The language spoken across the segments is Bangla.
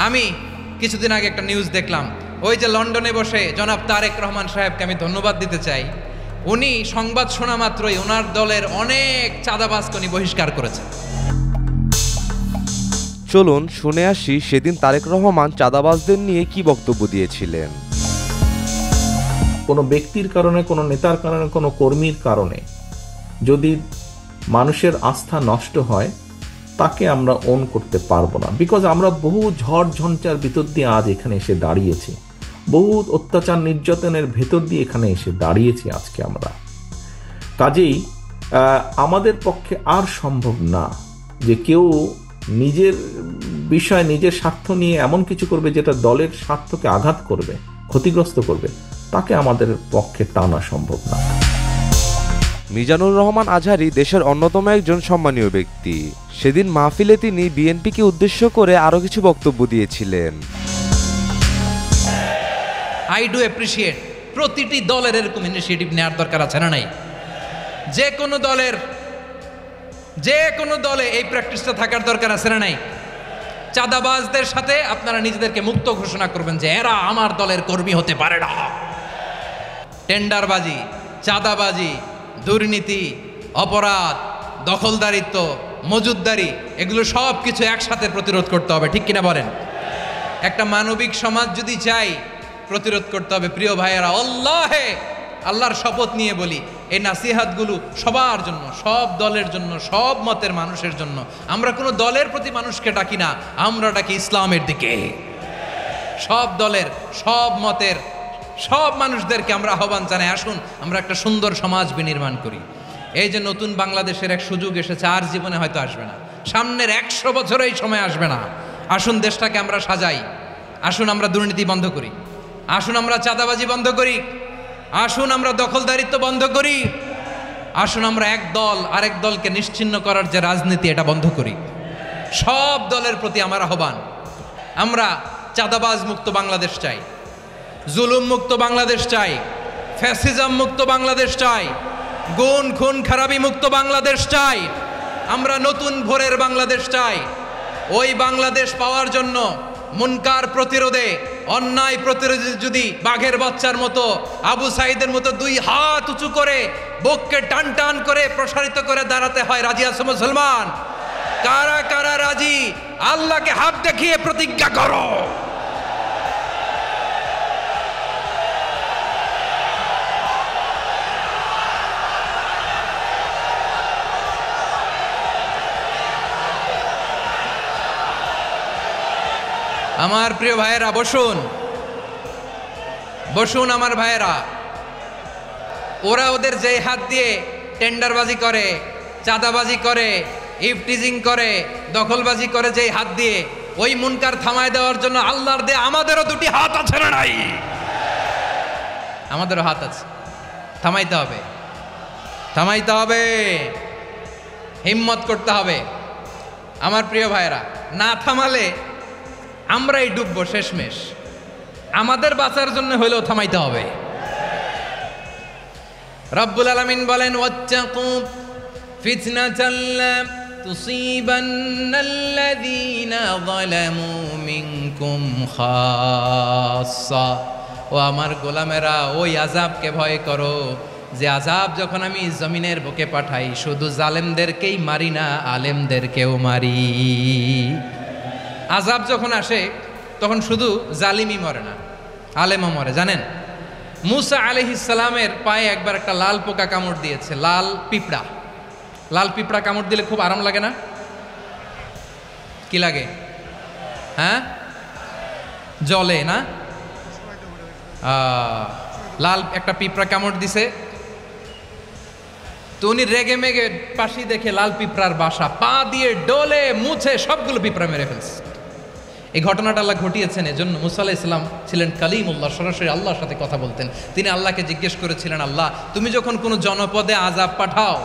আমি কিছুদিন আগে একটা নিউজ দেখলাম, ওই যে লন্ডনে বসে জনাব তারেক রহমান সাহেবকে আমি ধন্যবাদ দিতে চাই। উনি সংবাদ শোনা মাত্রই ওনার দলের অনেক চাঁদাবাজকে উনি বহিষ্কার করেছেন। চলুন শুনে আসি সেদিন তারেক রহমান চাঁদাবাজদের নিয়ে কি বক্তব্য দিয়েছিলেন। কোনো ব্যক্তির কারণে, কোনো নেতার কারণে, কোনো কর্মীর কারণে যদি মানুষের আস্থা নষ্ট হয়, তাকে আমরা ওন করতে পারবো না। বিকজ আমরা বহু ঝড় ঝঞ্ঝার ভিতর দিয়ে আজ এখানে এসে দাঁড়িয়েছি, বহু অত্যাচার নির্যাতনের ভেতর দিয়ে এখানে এসে দাঁড়িয়েছি আজকে আমরা। কাজেই আমাদের পক্ষে আর সম্ভব না যে কেউ নিজের বিষয়, নিজের স্বার্থ নিয়ে এমন কিছু করবে যেটা দলের স্বার্থকে আঘাত করবে, ক্ষতিগ্রস্ত করবে, তাকে আমাদের পক্ষে টানা সম্ভব না। মিজানুর রহমান আজহারী দেশের অন্যতম একজন সম্মানীয় ব্যক্তি। সেদিন মাহফিলে তিনি বিএনপিকে উদ্দেশ্য করে আরো কিছু বক্তব্য দিয়েছিলেন। আই ডু অ্যাপ্রিশিয়েট, প্রতিটি দলের এরকম ইনিশিয়েটিভ নেওয়ার দরকার আছে না নাই? যে কোনো দলে এই প্র্যাকটিসটা থাকার দরকার আছে না নাই? চাঁদাবাজদের সাথে আপনারা নিজেদেরকে মুক্ত ঘোষণা করবেন যে এরা আমার দলের কর্মী হতে পারে না। টেন্ডারবাজি, চাঁদাবাজি, দুর্নীতি, অপরাধ, দখলদারিত্ব, মজুদদারি, এগুলো সব কিছু একসাথে প্রতিরোধ করতে হবে, ঠিক কিনা বলেন? একটা মানবিক সমাজ যদি চাই, প্রতিরোধ করতে হবে। প্রিয় ভাইয়েরা, আল্লাহর শপথ নিয়ে বলি, এই নাসিহাতগুলো সবার জন্য, সব দলের জন্য, সব মতের মানুষের জন্য। আমরা কোনো দলের প্রতি মানুষকে ডাকি না, আমরা ডাকি ইসলামের দিকে। সব দলের, সব মতের, সব মানুষদেরকে আমরা আহ্বান জানাই, আসুন আমরা একটা সুন্দর সমাজ বিনির্মাণ করি। এই যে নতুন বাংলাদেশের এক সুযোগ এসেছে, আর জীবনে হয়তো আসবে না, সামনের 100 বছরে এই সময় আসবে না। আসুন দেশটাকে আমরা সাজাই, আসুন আমরা দুর্নীতি বন্ধ করি, আসুন আমরা চাঁদাবাজি বন্ধ করি, আসুন আমরা দখলদারিত্ব বন্ধ করি, আসুন আমরা এক দল আরেক দলকে নিশ্চিহ্ন করার যে রাজনীতি, এটা বন্ধ করি। সব দলের প্রতি আমার আহ্বান, আমরা চাঁদাবাজ মুক্ত বাংলাদেশ চাই, জুলুম মুক্ত বাংলাদেশ চাই, ফ্যাসিজম মুক্ত বাংলাদেশ চাই, গুণ খুন খারাপি মুক্ত বাংলাদেশ চাই, আমরা নতুন ভোরের বাংলাদেশ চাই। ওই বাংলাদেশ পাওয়ার জন্য মুনকার প্রতিরোধে, অন্যায় প্রতিরোধে যদি বাঘের বাচ্চার মতো, আবু সাইদের মতো 2 হাত উঁচু করে, বুককে টান টান করে প্রসারিত করে দাঁড়াতে হয়, রাজি আছো মুসলমান? কারা কারা রাজি? আল্লাহকে হাত দেখিয়ে প্রতিজ্ঞা করো। আমার প্রিয় ভাইয়েরা, বসুন বসুন আমার ভাইয়েরা। ওরা ওদের যে হাত দিয়ে টেন্ডারবাজি করে, চাঁদাবাজি করে, ইফটিজিং করে, দখলবাজি করে, যে হাত দিয়ে, ওই মুনকার থামায় দেওয়ার জন্য আল্লাহর দেয়া আমাদেরও 2টি হাত আছে না নাই? আমাদেরও হাত আছে, থামাইতে হবে, থামাইতে হবে, হিম্মত করতে হবে। আমার প্রিয় ভাইয়েরা, না থামালে আমরাই ডুববো শেষমেশ। আমাদের বাঁচার জন্য হইলেও থামাইতে হবে। রব্বুল আলামিন বলেন, ওয়াত্তাকু ফিতনাতাল লা তুসিবান্নাল্লাযীনা যালামু মিনকুম খাসসা। ও আমার গোলামেরা, ওই আযাবকে ভয় করো যে আযাব যখন আমি জমিনের বুকে পাঠাই, শুধু জালেমদেরকেই মারি না, আলেমদেরকেও মারি। আযাব যখন আসে তখন শুধু জালিমই মরে না, আলেমও মরে। জানেন, মুসা আলাইহিস সালামের পায়ে একবার একটা লাল পোকা কামড় দিয়েছে, লাল পিঁপড়া। লাল পিঁপড়া কামড় দিলে খুব আরাম লাগে না? কি লাগে? হ্যাঁ, জলে না? লাল একটা পিঁপড়া কামড় দিছে, তো উনি রেগে মেগে পাশি দেখে লাল পিঁপড়ার বাসা, পা দিয়ে ডলে মুছে সবগুলো পিঁপড়া মেরে ফেলছে। এই ঘটনাটা আল্লাহ ঘটিয়েছেন এজন্য মুসা আলাইহিস সালাম ছিলেন কালিমুল্লাহ, সরাসরি আল্লাহর সাথে কথা বলতেন। তিনি আল্লাহকে জিজ্ঞেস করেছিলেন, আল্লাহ তুমি যখন কোনো জনপদে আযাব পাঠাও,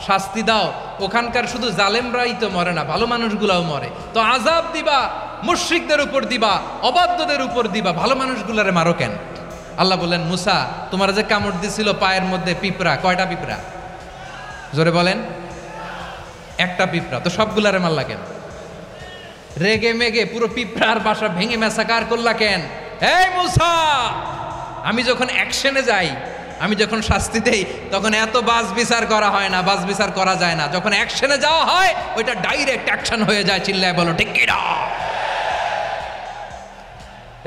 শাস্তি দাও, ওখানকার শুধু জালেমরাই তো মরে না, ভালো মানুষগুলাও মরে, তো আযাব দিবা মুশরিকদের উপর দিবা, অবাধ্যদের উপর দিবা, ভালো মানুষগুলারে মারো কেন? আল্লাহ বললেন, মুসা তোমার যে কামড় দিছিল পায়ের মধ্যে পিঁপড়া, কয়টা পিঁপড়া? জোরে বলেন। একটা পিঁপড়া, তো সবগুলারে মারলা কেন? রেগে মেগে পুরো পিঁপড়ার বাসা ভেঙে ম্যাসাকার করলা কেন? এই মুসা, আমি যখন অ্যাকশনে যাই, আমি যখন শাস্তি দেই, তখন এত বাস বিচার করা হয় না, বাস বিচার করা যায় না। যখন অ্যাকশনে যাওয়া হয় ওইটা ডাইরেক্ট অ্যাকশন হয়ে যায়। চিল্লায় বলো ঠিক কি না?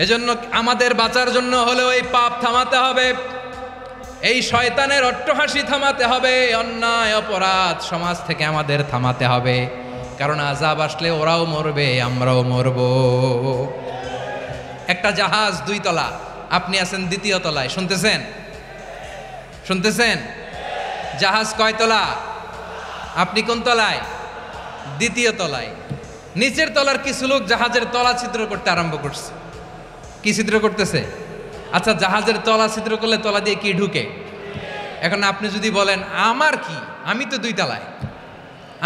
এজন্য আমাদের বাঁচার জন্য হলে ওই পাপ থামাতে হবে, এই শয়তানের অট্টহাসি থামাতে হবে, অন্যায় অপরাধ সমাজ থেকে আমাদের থামাতে হবে। কারণ আযাব আসলে ওরাও মরবে, আমরাও মরব। একটা জাহাজ 2 তলা, আপনি আছেন 2য় তলায়। শুনতেছেন? শুনতেছেন? জাহাজ কয় তলা? আপনি কোন তলায়? 2য় তলায়। নিচের তলার কিছু লোক জাহাজের তলা ছিদ্র করতে আরম্ভ করছে। কি ছিদ্র করতেছে? আচ্ছা, জাহাজের তলা ছিদ্র করলে তলা দিয়ে কি ঢুকে? এখন আপনি যদি বলেন আমার কি, আমি তো 2 তলায়,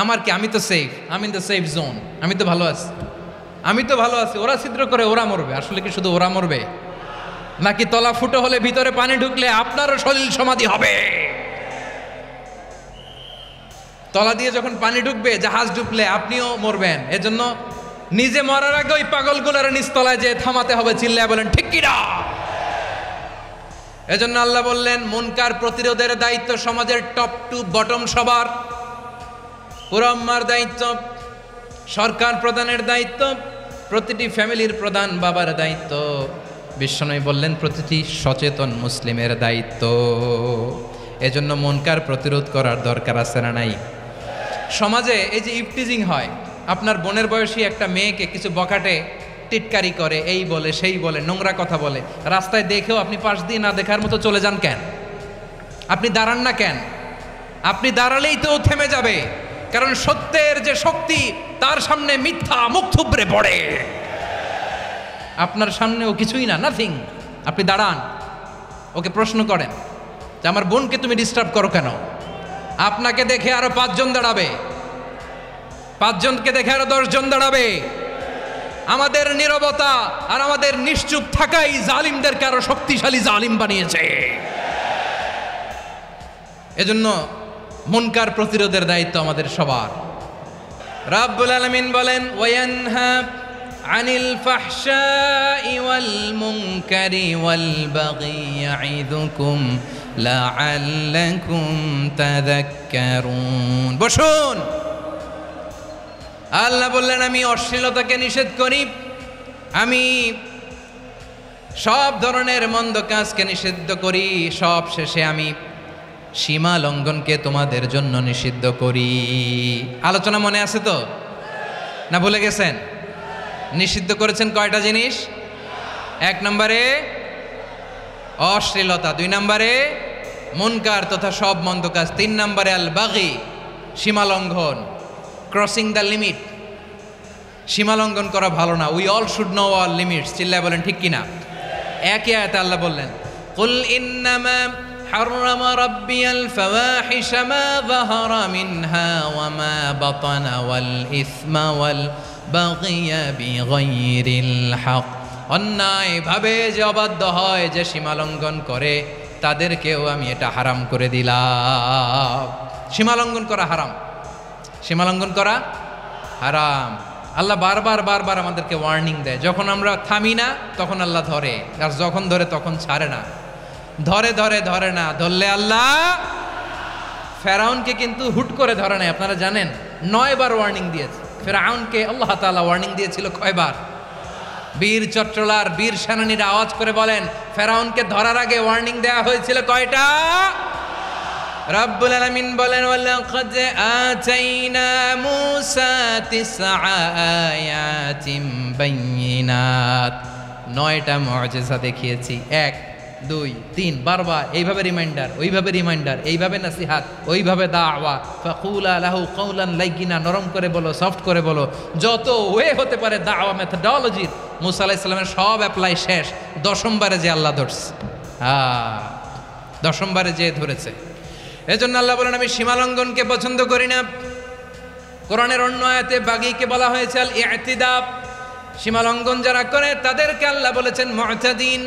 আমার কি, আমি তো সেফ, আমি ইন দ্য সেফ জোন, আমি তো ভালো আছি, আমি তো ভালো আছি, ওরা ছিদ্র করে ওরা মরবে। আসলে কি শুধু ওরা মরবে, নাকি তলা ফুটো হলে ভিতরে পানি ঢুকলে আপনারও সলিল সমাধি হবে? তলা দিয়ে যখন পানি ঢুকবে, জাহাজ ঢুকলে আপনিও মরবেন। এজন্য নিজে মরার আগে ওই পাগলগুলোর নিচতলায় যে থামাতে হবে। চিল্লায় বলেন ঠিক কি না? এজন্য আল্লাহ বললেন মুনকার প্রতিরোধের দায়িত্ব সমাজের টপ টু বটম সবার। পুরো আম্মার দায়িত্ব, সরকার প্রধানের দায়িত্ব, প্রতিটি ফ্যামিলির প্রধান বাবার দায়িত্ব। বিশ্বনবী বললেন প্রতিটি সচেতন মুসলিমের দায়িত্ব। এজন্য মুনকার প্রতিরোধ করার দরকার আছে না নাই? সমাজে এই যে ইফটিজিং হয়, আপনার বোনের বয়সী একটা মেয়েকে কিছু বখাটে টিটকারি করে, এই বলে সেই বলে, নোংরা কথা বলে, রাস্তায় দেখেও আপনি পাশ দিয়ে না দেখার মতো চলে যান কেন? আপনি দাঁড়ান না কেন? আপনি দাঁড়ালেই তো থেমে যাবে। কারণ সত্যের যে শক্তি, তার সামনে মিথ্যা মুখ থুবড়ে পড়ে। আপনার সামনে ও কিছুই না, নাথিং। আপনি দাঁড়ান, ওকে প্রশ্ন করেন যে আমার বোনকে তুমি ডিস্টার্ব করো কেন? আপনাকে দেখে আরো 5 জন দাঁড়াবে, 5 জনকে দেখে আরো 10 জন দাঁড়াবে। আমাদের নীরবতা আর আমাদের নিশ্চুপ থাকাই জালিমদেরকে আরো শক্তিশালী জালিম বানিয়েছে। এজন্য মুনকার প্রতিরোধের দায়িত্ব আমাদের সবার। রাব্বুল আলামিন বলেন ওয়ায়ানহা আনিল ফাহশাই ওয়াল মুনকারি ওয়াল বাগি ইয়াইদুকুম লাআল্লাকুম তাযাক্কারুন। বসুন। আল্লাহ বললেন আমি অশ্লীলতাকে নিষেধ করি, আমি সব ধরনের মন্দ কাজকে নিষিদ্ধ করি, সব শেষে আমি সীমা লঙ্ঘনকে তোমাদের জন্য নিষিদ্ধ করি। আলোচনা মনে আছে তো, না ভুলে গেছেন? নিষিদ্ধ করেছেন কয়টা জিনিস? 1 নম্বরে অশ্লীলতা, 2 নম্বরে মুনকার তথা সব মন্দ কাজ, 3 নম্বরে আল বাগি সীমা লঙ্ঘন, ক্রসিং দ্য লিমিট। সীমা লঙ্ঘন করা ভালো না। We all should know our limits. চিল্লায় বলেন ঠিক কিনা? একই আয়াতে আল্লাহ বললেন কুল ইন্নামা হাররামা রাব্বিয়াল ফাওয়াহিশা মা যাহারা মিনহা ওয়া মা বাতানা ওয়াল ইসমা ওয়াল বাগিয়া বিগাইরিল হক। অন্যায়ভাবে যে অবাধ্য হয়, যে সীমা লঙ্ঘন করে, তাদেরকেও আমি এটা হারাম করে দিলাম। সীমা লঙ্ঘন করা হারাম, সীমা লঙ্ঘন করা হারাম। আল্লাহ বারবার বারবার আমাদেরকে ওয়ার্নিং দেয়। যখন আমরা থামি না তখন আল্লাহ ধরে, আর যখন ধরে তখন ছাড়ে না। ধরে ধরে ধরে না, ধরলে আল্লাহ। ফেরাউনকে কিন্তু হুট করে ধরে নাই, আপনারা জানেন 9 বার ওয়ার্নিং দিয়েছে। ফেরাউনকে আল্লাহ তাআলা ওয়ার্নিং দিয়েছিল কয়বার? বীর চট্টলার বীর সেনানীরা আওয়াজ করে বলেন ফেরাউনকে ধরার আগে ওয়ার্নিং দেওয়া হয়েছিল কয়টা? রাব্বুল আলামিন বলেন ওয়ালাকাদ আতাইনা মূসা 9 আয়াতিন বাইয়িনাত। 9টা মুআজিজা দেখিয়েছি। 1 2 3 বারবার এইভাবে রিমাইন্ডার, ওইভাবে রিমাইন্ডার, এইভাবে নসিহাত, ওইভাবে দাওয়া। ফাকুলা লাহু কাওলান লাইয়িনা, নরম করে বলো, সফট করে বলো, যত ওয়ে হতে পারে দাওয়া মেথডোলজি। মূসা আলাইহিস সালামের সব অ্যাপ্লাই শেষ। 10ম বারে যে আল্লাহ ধরছে, 10ম বারে যে ধরেছে। এজন্য আল্লাহ বলেন আমি সীমালঙ্ঘনকে পছন্দ করি না। কোরআনের অন্য আয়াতে বাগীকে বলা হয়েছে আল ইতিদা। সীমালঙ্ঘন যারা করে তাদেরকে আল্লাহ বলেছেন মুতাদিন।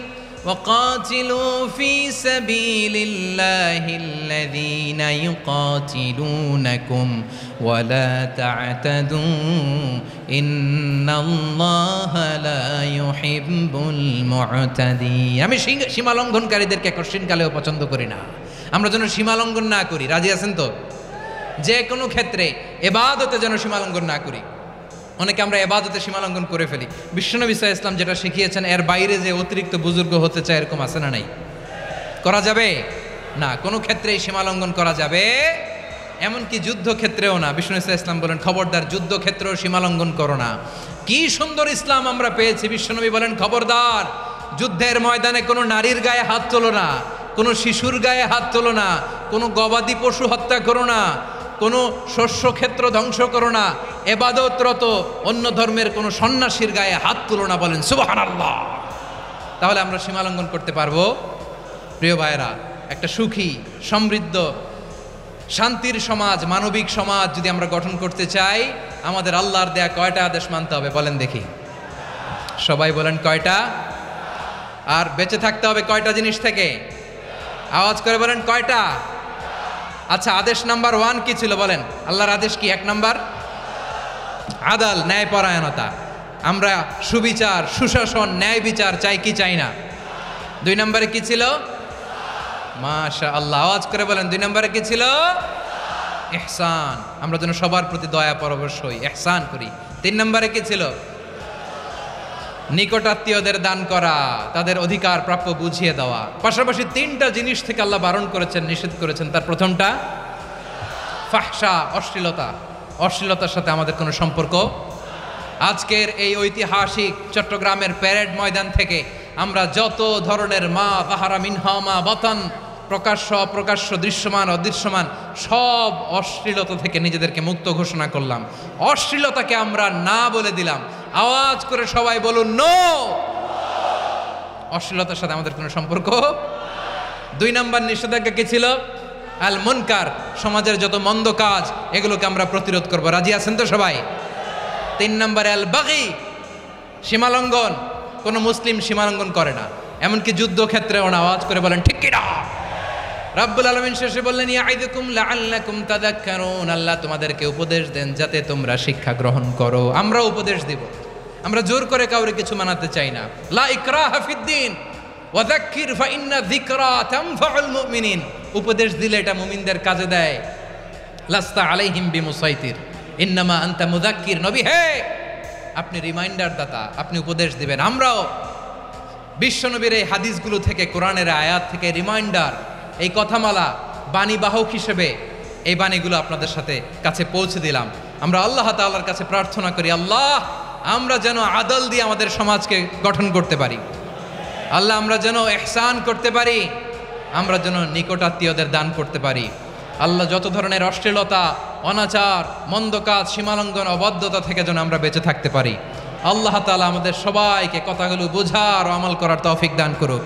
وقاتلوا في سبيل الله الذين يقاتلونكم ولا تعتدوا إن الله لا يحب المعتدين। আমি সীমা লঙ্ঘনকারীদেরকে কঠিনকালেও পছন্দ করি না। আমরা যেন সীমা লঙ্ঘন না করি, রাজি আছেন তো? যে কোনো ক্ষেত্রে এবাদতে যেন সীমা লঙ্ঘন না করি। অনেকে আমরা এবাদতে সীমা লঙ্ঘন করে ফেলি। বিশ্বনবী সাল্লাল্লাহু আলাইহি ওয়াসাল্লাম যেটা শিখিয়েছেন এর বাইরে যে অতিরিক্ত বুজুর্গ হতে চায় এরকম আছে না নাই? করা যাবে না, কোনো ক্ষেত্রেই সীমা লঙ্ঘন করা যাবে, এমনকি যুদ্ধক্ষেত্রেও না। বিশ্বনবী সাল্লাল্লাহু আলাইহি ওয়াসাল্লাম বলেন খবরদার যুদ্ধক্ষেত্রেও সীমা লঙ্ঘন করো না। কি সুন্দর ইসলাম আমরা পেয়েছি। বিশ্বনবী বলেন খবরদার যুদ্ধের ময়দানে কোনো নারীর গায়ে হাত তোলো না, কোনো শিশুর গায়ে হাত তোলো না, কোনো গবাদি পশু হত্যা করো না, কোনো শস্যক্ষেত্র ধ্বংস করো না, এবাদতরত অন্য ধর্মের কোনো সন্ন্যাসীর গায়ে হাত তুলো না। বলেন সুবহানাল্লাহ। তাহলে আমরা সীমা লঙ্ঘন করতে পারবো? প্রিয় ভাইরা, একটা সুখী সমৃদ্ধ শান্তির সমাজ, মানবিক সমাজ যদি আমরা গঠন করতে চাই, আমাদের আল্লাহর দেয়া কয়টা আদেশ মানতে হবে বলেন দেখি? সবাই বলেন কয়টা? আর বেঁচে থাকতে হবে কয়টা জিনিস থেকে? আওয়াজ করে বলেন কয়টা? আচ্ছা, আদেশ নাম্বার 1 কি ছিল বলেন? আল্লাহর আদেশ কি? 1 নাম্বার আদাল, ন্যায়পরায়ণতা। আমরা সুবিচার, সুশাসন, ন্যায় বিচার চাই কি চাই না? 2 নম্বরে কি ছিল? মাশাআল্লাহ, আওয়াজ করে বলেন 2 নম্বরে কি ছিল? ইহসান। আমরা যেন সবার প্রতি দয়া পরবশ হই, ইহসান করি। 3 নম্বরে কি ছিল? নিকটাত্মীয়দের দান করা, তাদের অধিকার প্রাপ্য বুঝিয়ে দেওয়া। পাশাপাশি 3টা জিনিস থেকে আল্লাহ বারণ করেছেন, নিষেধ করেছেন। তার প্রথমটা ফাহশা, অশ্লীলতা। অশ্লীলতার সাথে আমাদের কোনো সম্পর্ক। আজকের এই ঐতিহাসিক চট্টগ্রামের প্যারেড ময়দান থেকে আমরা যত ধরনের মা তাহারা মিনহা মা বাতান, প্রকাশ্য অপ্রকাশ্য, দৃশ্যমান অদৃশ্যমান, সব অশ্লীলতা থেকে নিজেদেরকে মুক্ত ঘোষণা করলাম। অশ্লীলতাকে আমরা না বলে দিলাম। আওয়াজ করে সবাই বলুন নো। অশ্লীলতার সাথে আমাদের কোনো সম্পর্ক। 2 নম্বর নিষেধাজ্ঞা কি ছিল? আল মুনকার, সমাজের যত মন্দ কাজ এগুলোকে আমরা প্রতিরোধ করব। রাজি আছেন তো সবাই? 3 নম্বরে আল বাগি, সীমালঙ্ঘন। কোনো মুসলিম সীমালঙ্ঘন করে না, এমনকি যুদ্ধক্ষেত্রেও না। আওয়াজ করে বলেন ঠিক কিনা? রাব্বুল আলামিন শেষে বললেন ইয়াইদুকুম লাআল্লাকুম তাযাক্কারুন। আল্লাহ তোমাদেরকে উপদেশ দেন যাতে তোমরা শিক্ষা গ্রহণ করো। আমরা উপদেশ দিব, আমরা জোর করে কাউরে কিছু মানাতে চাই না। লা ইকরাহা ফিদ্দিন ওয়া যাক্কির ফাইন্না যিকরা তানফাউল মুমিনিন। উপদেশ দিলে এটা মুমিনদের কাজে দেয়। লাস্তা আলাইহিম বিমুসাইতির ইন্নামা আনতা মুযাক্কির। নবী হে, আপনি রিমাইন্ডার দাতা, আপনি উপদেশ দিবেন। আমরাও বিশ্বনবীর এই হাদিসগুলো থেকে, কোরআনের আয়াত থেকে রিমাইন্ডার, এই কথামালা, বাণীবাহক হিসেবে এই বাণীগুলো আপনাদের সাথে কাছে পৌঁছে দিলাম। আমরা আল্লাহ তাআলার কাছে প্রার্থনা করি, আল্লাহ আমরা যেন আদল দিয়ে আমাদের সমাজকে গঠন করতে পারি। আল্লাহ আমরা যেন ইহসান করতে পারি, আমরা যেন নিকটাত্মীয়দের দান করতে পারি। আল্লাহ যত ধরনের অশ্লীলতা, অনাচার, মন্দ কাজ, সীমালঙ্ঘন, অবাধ্যতা থেকে যেন আমরা বেঁচে থাকতে পারি। আল্লাহ তাআলা আমাদের সবাইকে কথাগুলো বোঝার ও আমল করার তৌফিক দান করুক।